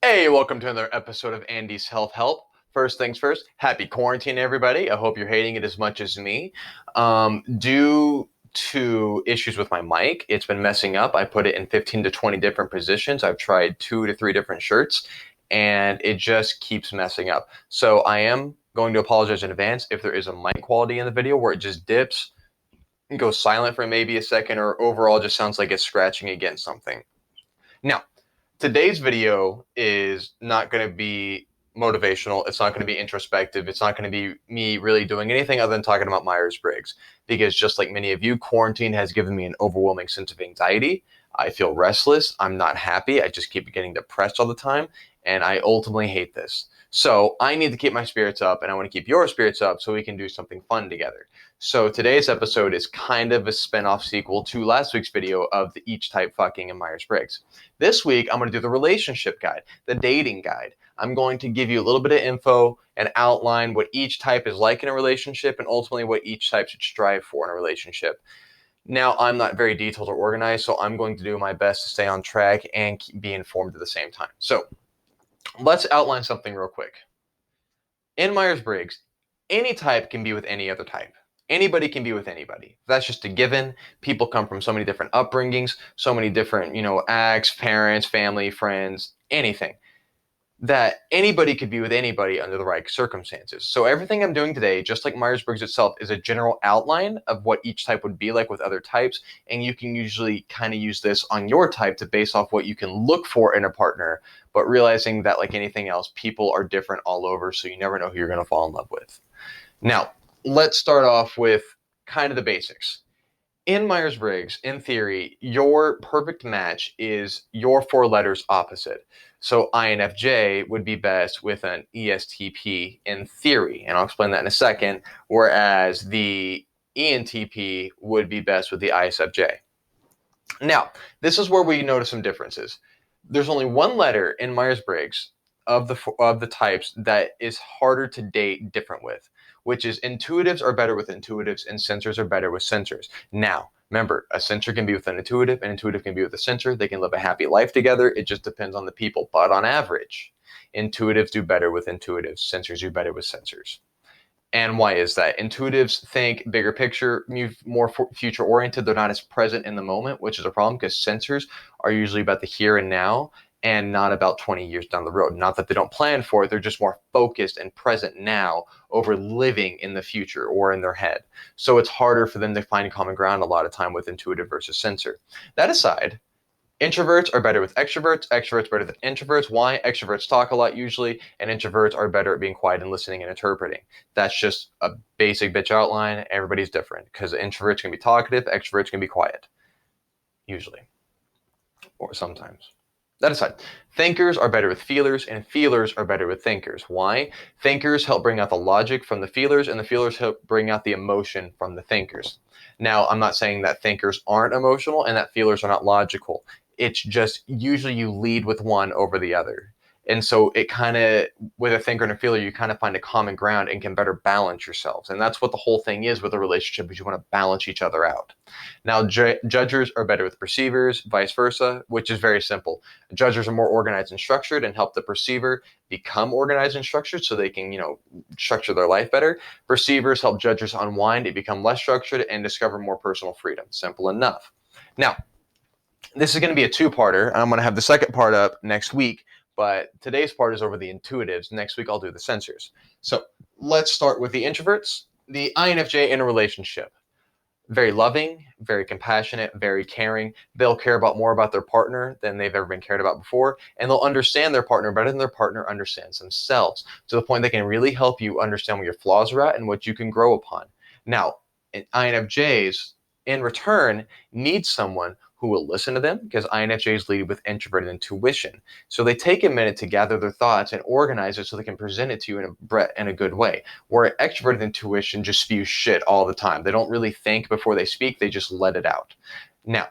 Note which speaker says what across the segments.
Speaker 1: Hey, welcome to another episode of Andy's Health Help. First things first, happy quarantine, everybody. I hope you're hating it as much as me. Due to issues with my mic, it's been messing up. I put it in 15 to 20 different positions. I've tried 2 to 3 different shirts, and it just keeps messing up. So I am going to apologize in advance if there is a mic quality in the video where it just dips and goes silent for maybe a second, or overall just sounds like it's scratching against something. Now, today's video is not going to be motivational. It's not going to be introspective. It's not going to be me really doing anything other than talking about Myers Briggs. Because just like many of you, quarantine has given me an overwhelming sense of anxiety. I feel restless. I'm not happy. I just keep getting depressed all the time. And I ultimately hate this. So I need to keep my spirits up, and I want to keep your spirits up so we can do something fun together. So today's episode is kind of a spin-off sequel to last week's video of the each type fucking in Myers Briggs. This week, I'm going to do the relationship guide, the dating guide. I'm going to give you a little bit of info and outline what each type is like in a relationship and ultimately what each type should strive for in a relationship. Now, I'm not very detailed or organized, so I'm going to do my best to stay on track and be informed at the same time. So let's outline something real quick. In Myers Briggs, any type can be with any other type. Anybody can be with anybody. That's just a given. People come from so many different upbringings, so many different, acts, parents, family, friends, anything. That anybody could be with anybody under the right circumstances. So everything I'm doing today, just like Myers Briggs itself, is a general outline of what each type would be like with other types. And you can usually kind of use this on your type to base off what you can look for in a partner, but realizing that, like anything else, people are different all over, so you never know who you're going to fall in love with. Now, let's start off with kind of the basics. In Myers Briggs, in theory, your perfect match is your 4 letters opposite. So INFJ would be best with an ESTP in theory, and I'll explain that in a second, whereas the ENTP would be best with the ISFJ. Now, this is where we notice some differences. There's only one letter in Myers Briggs of the types that is harder to date different with, which is intuitives are better with intuitives and sensors are better with sensors. Now, remember, a sensor can be with an intuitive, an intuitive can be with a sensor. They can live a happy life together. It just depends on the people. But on average, intuitives do better with intuitives, sensors do better with sensors. And why is that? Intuitives think bigger picture, more future oriented. They're not as present in the moment, which is a problem because sensors are usually about the here and now and not about 20 years down the road. Not that they don't plan for it, they're just more focused and present now over living in the future or in their head. So it's harder for them to find common ground a lot of time with intuitive versus sensor. That aside, introverts are better with extroverts. Extroverts better than introverts. Why? Extroverts talk a lot usually, and introverts are better at being quiet and listening and interpreting. That's just a basic bitch outline. Everybody's different because introverts can be talkative, extroverts can be quiet, usually, or sometimes. That aside, thinkers are better with feelers, and feelers are better with thinkers. Why? Thinkers help bring out the logic from the feelers, and the feelers help bring out the emotion from the thinkers. Now, I'm not saying that thinkers aren't emotional and that feelers are not logical. It's just usually you lead with one over the other. And so it kind of, with a thinker and a feeler, you kind of find a common ground and can better balance yourselves. And that's what the whole thing is with a relationship, is you want to balance each other out. Now, judgers are better with perceivers, vice versa, which is very simple. Judgers are more organized and structured and help the perceiver become organized and structured so they can, structure their life better. Perceivers help judgers unwind and become less structured and discover more personal freedom. Simple enough. Now, this is going to be a 2-parter. I'm going to have the second part up next week, but today's part is over the intuitives. Next week, I'll do the sensors. So let's start with the introverts. The INFJ in a relationship. Very loving, very compassionate, very caring. They'll care more about their partner than they've ever been cared about before, and they'll understand their partner better than their partner understands themselves, to the point they can really help you understand where your flaws are at and what you can grow upon. Now, INFJs, in return, need someone who will listen to them, because INFJs lead with introverted intuition. So they take a minute to gather their thoughts and organize it so they can present it to you in a good way. Where extroverted intuition just spews shit all the time. They don't really think before they speak, they just let it out. Now,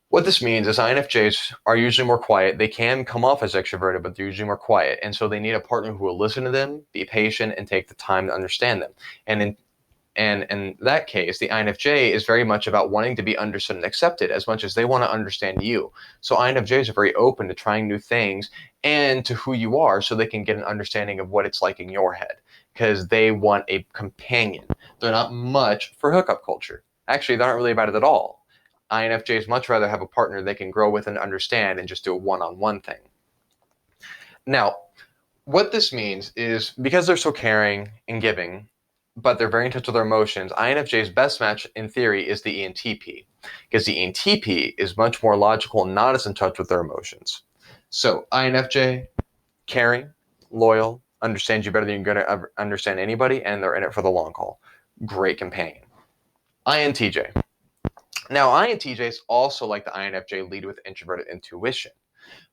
Speaker 1: what this means is INFJs are usually more quiet. They can come off as extroverted, but they're usually more quiet. And so they need a partner who will listen to them, be patient, and take the time to understand them. And And in that case, the INFJ is very much about wanting to be understood and accepted as much as they want to understand you. So INFJs are very open to trying new things and to who you are so they can get an understanding of what it's like in your head because they want a companion. They're not much for hookup culture. Actually, they're not really about it at all. INFJs much rather have a partner they can grow with and understand and just do a one-on-one thing. Now, what this means is because they're so caring and giving, but they're very in touch with their emotions, INFJ's best match in theory is the ENTP, because the ENTP is much more logical and not as in touch with their emotions. So INFJ, caring, loyal, understands you better than you're going to understand anybody, and they're in it for the long haul. Great companion. INTJ. Now, INTJs also, like the INFJ, lead with introverted intuition,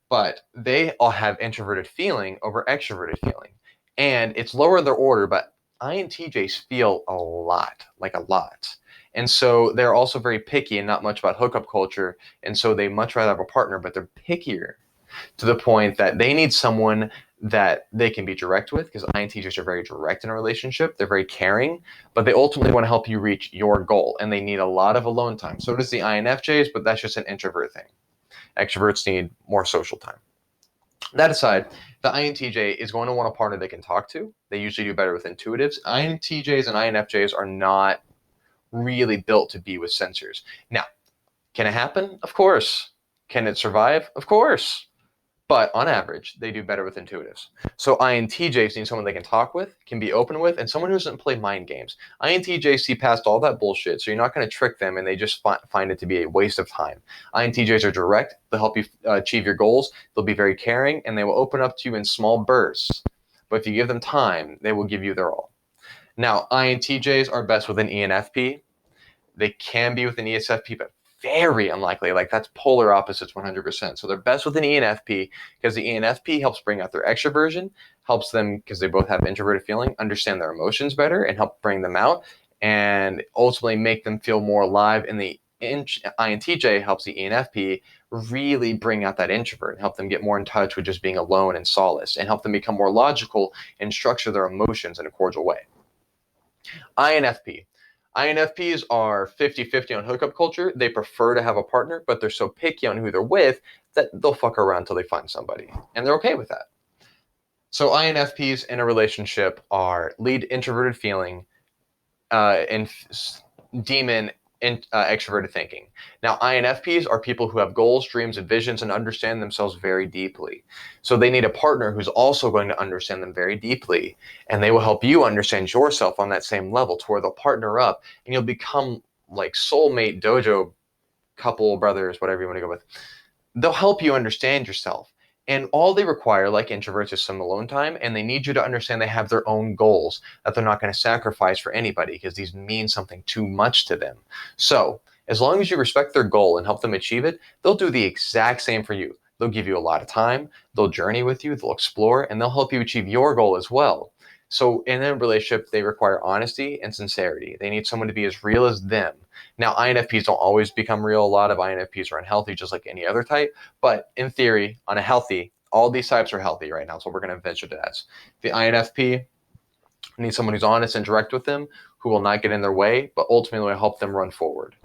Speaker 1: but they all have introverted feeling over extroverted feeling. And it's lower in their order, but INTJs feel a lot, like a lot. And so they're also very picky and not much about hookup culture. And so they much rather have a partner, but they're pickier to the point that they need someone that they can be direct with, because INTJs are very direct in a relationship. They're very caring, but they ultimately want to help you reach your goal, and they need a lot of alone time. So does the INFJs, but that's just an introvert thing. Extroverts need more social time. That aside, the INTJ is going to want a partner they can talk to. They usually do better with intuitives. INTJs and INFJs are not really built to be with sensors. Now, can it happen? Of course. Can it survive? Of course. But on average, they do better with intuitives. So INTJs need someone they can talk with, can be open with, and someone who doesn't play mind games. INTJs see past all that bullshit, so you're not going to trick them, and they just find it to be a waste of time. INTJs are direct. They'll help you achieve your goals. They'll be very caring, and they will open up to you in small bursts. But if you give them time, they will give you their all. Now, INTJs are best with an ENFP. They can be with an ESFP, but very unlikely. Like that's polar opposites 100%. So they're best with an ENFP because the ENFP helps bring out their extroversion, helps them, because they both have introverted feeling, understand their emotions better and help bring them out and ultimately make them feel more alive. And the INTJ helps the ENFP really bring out that introvert and help them get more in touch with just being alone and solace and help them become more logical and structure their emotions in a cordial way. INFP. INFPs are 50-50 on hookup culture. They prefer to have a partner, but they're so picky on who they're with that they'll fuck around until they find somebody. And they're okay with that. So INFPs in a relationship are lead introverted feeling and demon extroverted thinking. Now, INFPs are people who have goals, dreams, and visions and understand themselves very deeply. So they need a partner who's also going to understand them very deeply, and they will help you understand yourself on that same level to where they'll partner up and you'll become like soulmate dojo couple brothers, whatever you want to go with. They'll help you understand yourself. And all they require, like introverts, is some alone time, and they need you to understand they have their own goals that they're not going to sacrifice for anybody because these mean something too much to them. So, as long as you respect their goal and help them achieve it, they'll do the exact same for you. They'll give you a lot of time, they'll journey with you, they'll explore, and they'll help you achieve your goal as well. So, in a relationship, they require honesty and sincerity. They need someone to be as real as them. Now, INFPs don't always become real. A lot of INFPs are unhealthy, just like any other type. But in theory, on a healthy, all these types are healthy right now. So we're going to venture to that. The INFP needs someone who's honest and direct with them, who will not get in their way, but ultimately will help them run forward.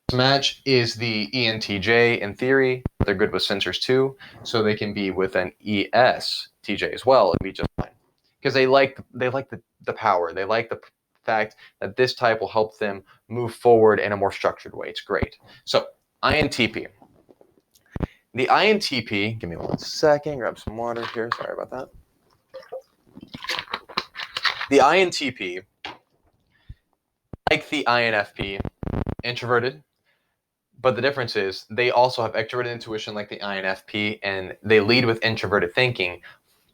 Speaker 1: This match is the ENTJ in theory. They're good with sensors too, so they can be with an ESTJ as well and be just fine. Because they like the power. They like the fact that this type will help them move forward in a more structured way. It's great. So INTP. The INTP, give me 1 second, grab some water here. Sorry about that. The INTP, like the INFP, introverted, but the difference is they also have extroverted intuition like the INFP, and they lead with introverted thinking,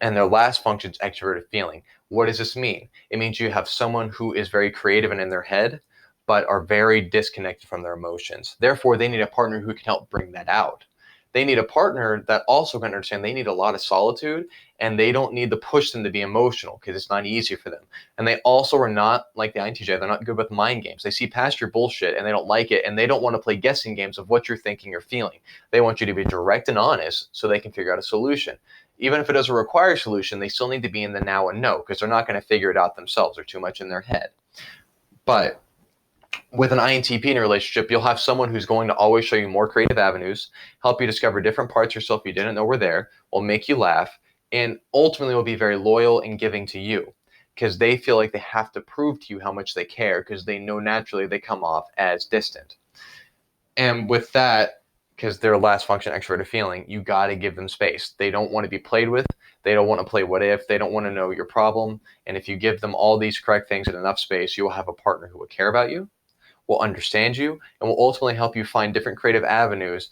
Speaker 1: and their last function is extroverted feeling. What does this mean? It means you have someone who is very creative and in their head, but are very disconnected from their emotions. Therefore, they need a partner who can help bring that out. They need a partner that also can understand they need a lot of solitude, and they don't need to push them to be emotional because it's not easy for them. And they also are not like the INTJ. They're not good with mind games. They see past your bullshit and they don't like it, and they don't want to play guessing games of what you're thinking or feeling. They want you to be direct and honest so they can figure out a solution. Even if it doesn't require a solution, they still need to be in the now and know because they're not going to figure it out themselves. They're too much in their head. But with an INTP in a relationship, you'll have someone who's going to always show you more creative avenues, help you discover different parts of yourself you didn't know were there, will make you laugh, and ultimately will be very loyal and giving to you because they feel like they have to prove to you how much they care because they know naturally they come off as distant. And with that, because their last function, extroverted feeling, you got to give them space. They don't want to be played with. They don't want to play what if. They don't want to know your problem. And if you give them all these correct things in enough space, you will have a partner who will care about you, will understand you, and will ultimately help you find different creative avenues.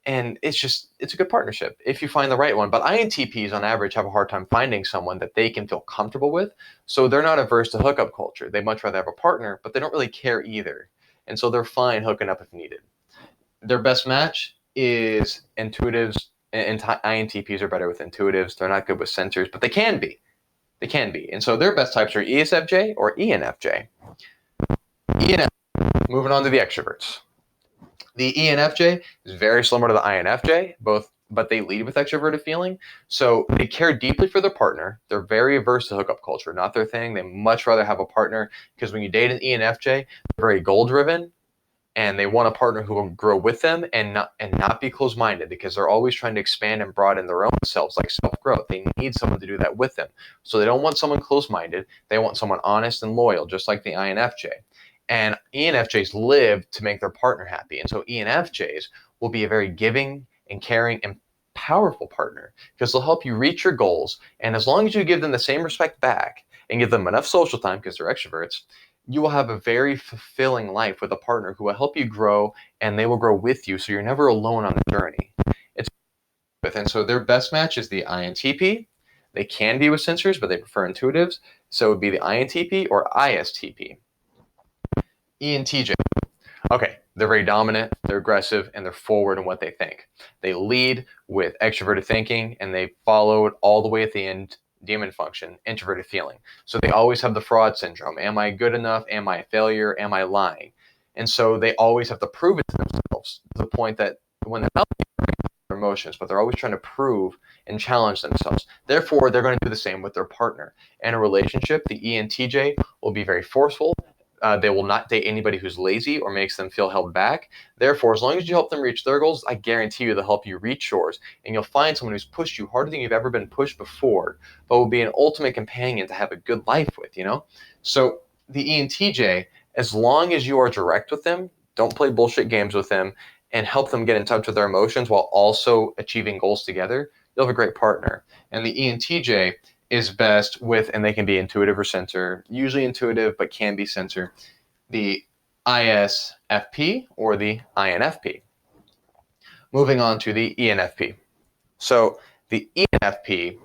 Speaker 1: And it's a good partnership if you find the right one. But INTPs on average have a hard time finding someone that they can feel comfortable with. So they're not averse to hookup culture. They much rather have a partner, but they don't really care either. And so they're fine hooking up if needed. Their best match is intuitives, and INTPs are better with intuitives. They're not good with sensors, but they can be. They can be. And so their best types are ESFJ or ENFJ. ENFJ, moving on to the extroverts. The ENFJ is very similar to the INFJ, but they lead with extroverted feeling. So they care deeply for their partner. They're very averse to hookup culture, not their thing. They much rather have a partner because when you date an ENFJ, they're very goal driven. And they want a partner who will grow with them and not be closed-minded because they're always trying to expand and broaden their own selves, like self-growth. They need someone to do that with them. So they don't want someone closed-minded. They want someone honest and loyal, just like the INFJ. And ENFJs live to make their partner happy. And so ENFJs will be a very giving and caring and powerful partner because they'll help you reach your goals. And as long as you give them the same respect back and give them enough social time because they're extroverts, you will have a very fulfilling life with a partner who will help you grow and they will grow with you. So you're never alone on the journey. And so their best match is the INTP. They can be with sensors, but they prefer intuitives. So it would be the INTP or ISTP. ENTJ. Okay, they're very dominant, they're aggressive, and they're forward in what they think. They lead with extroverted thinking, and they follow it all the way at the end, demon function, introverted feeling. So they always have the fraud syndrome. Am I good enough? Am I a failure? Am I lying? And so they always have to prove it to themselves to the point that when they're not their emotions, but they're always trying to prove and challenge themselves. Therefore, they're going to do the same with their partner. In a relationship, the ENTJ will be very forceful. They will not date anybody who's lazy or makes them feel held back. Therefore, as long as you help them reach their goals, I guarantee you they'll help you reach yours. And you'll find someone who's pushed you harder than you've ever been pushed before, but will be an ultimate companion to have a good life with, you know? So the ENTJ, as long as you are direct with them, don't play bullshit games with them, and help them get in touch with their emotions while also achieving goals together, you'll have a great partner. And the ENTJ is best with, and they can be intuitive or sensor, usually intuitive, but can be sensor, the ISFP or the INFP. Moving on to the ENFP. So the ENFP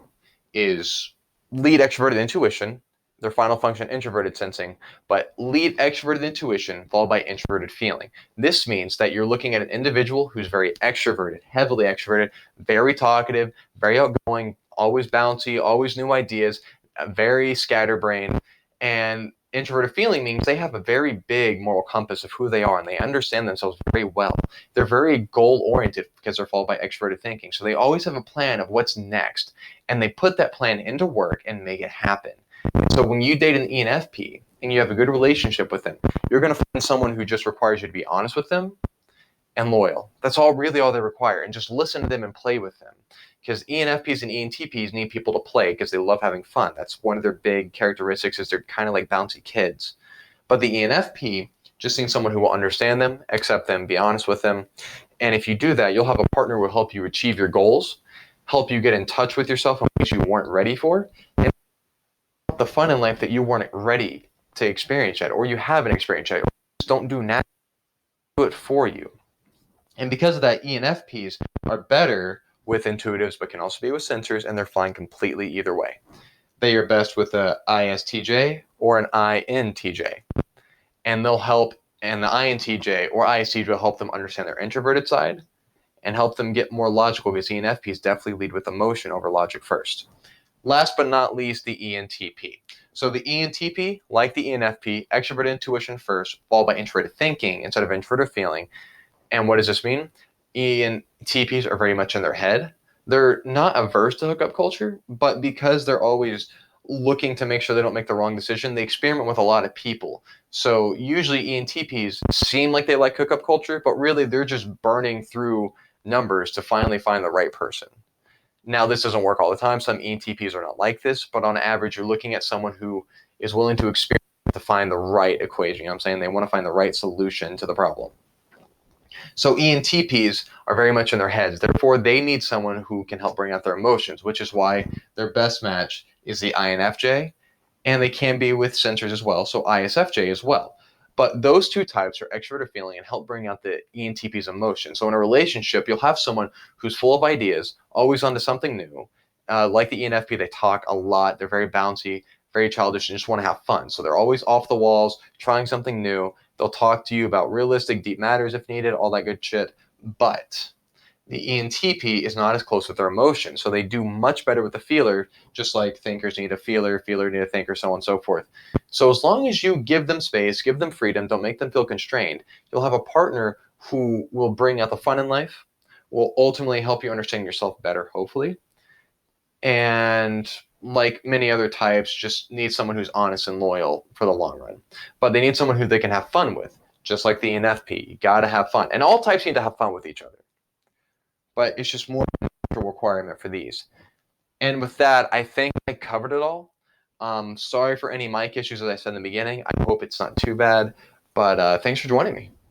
Speaker 1: is lead extroverted intuition, their final function introverted sensing, but lead extroverted intuition followed by introverted feeling. This means that you're looking at an individual who's very extroverted, heavily extroverted, very talkative, very outgoing, always bouncy, always new ideas, very scatterbrained. And introverted feeling means they have a very big moral compass of who they are and they understand themselves very well. They're very goal oriented because they're followed by extroverted thinking. So they always have a plan of what's next and they put that plan into work and make it happen. And so when you date an ENFP and you have a good relationship with them, you're going to find someone who just requires you to be honest with them and loyal. That's really all they require. And just listen to them and play with them. Because ENFPs and ENTPs need people to play because they love having fun. That's one of their big characteristics is they're kind of like bouncy kids. But the ENFP just needs someone who will understand them, accept them, be honest with them. And if you do that, you'll have a partner who will help you achieve your goals, help you get in touch with yourself in ways you weren't ready for, and the fun in life that you weren't ready to experience yet, or you haven't experienced yet, or just don't do naturally, do it for you. And because of that, ENFPs are better with intuitives, but can also be with sensors, and they're fine completely either way. They are best with a ISTJ or an INTJ. And they'll help, and the INTJ or ISTJ will help them understand their introverted side and help them get more logical because ENFPs definitely lead with emotion over logic first. Last but not least, the ENTP. So the ENTP, like the ENFP, extroverted intuition first, followed by introverted thinking instead of introverted feeling. And what does this mean? ENTPs are very much in their head. They're not averse to hookup culture, but because they're always looking to make sure they don't make the wrong decision, they experiment with a lot of people. So usually ENTPs seem like they like hookup culture, but really they're just burning through numbers to finally find the right person. Now, this doesn't work all the time. Some ENTPs are not like this, but on average, you're looking at someone who is willing to experiment to find the right equation. You know what I'm saying? They want to find the right solution to the problem. So ENTPs are very much in their heads. Therefore, they need someone who can help bring out their emotions, which is why their best match is the INFJ, and they can be with sensors as well, so ISFJ as well. But those two types are extroverted feeling and help bring out the ENTP's emotion. So in a relationship, you'll have someone who's full of ideas, always onto something new. Like the ENFP, they talk a lot. They're very bouncy, very childish, and just want to have fun. So they're always off the walls, trying something new. They'll talk to you about realistic, deep matters if needed, all that good shit. But the ENTP is not as close with their emotions, so they do much better with the feeler, just like thinkers need a feeler, feeler need a thinker, so on and so forth. So as long as you give them space, give them freedom, don't make them feel constrained, you'll have a partner who will bring out the fun in life, will ultimately help you understand yourself better, hopefully, and like many other types, just need someone who's honest and loyal for the long run. But they need someone who they can have fun with, just like the ENFP. You gotta have fun. And all types need to have fun with each other. But it's just more of a requirement for these. And with that, I think I covered it all. Sorry for any mic issues, as I said in the beginning. I hope it's not too bad. But thanks for joining me.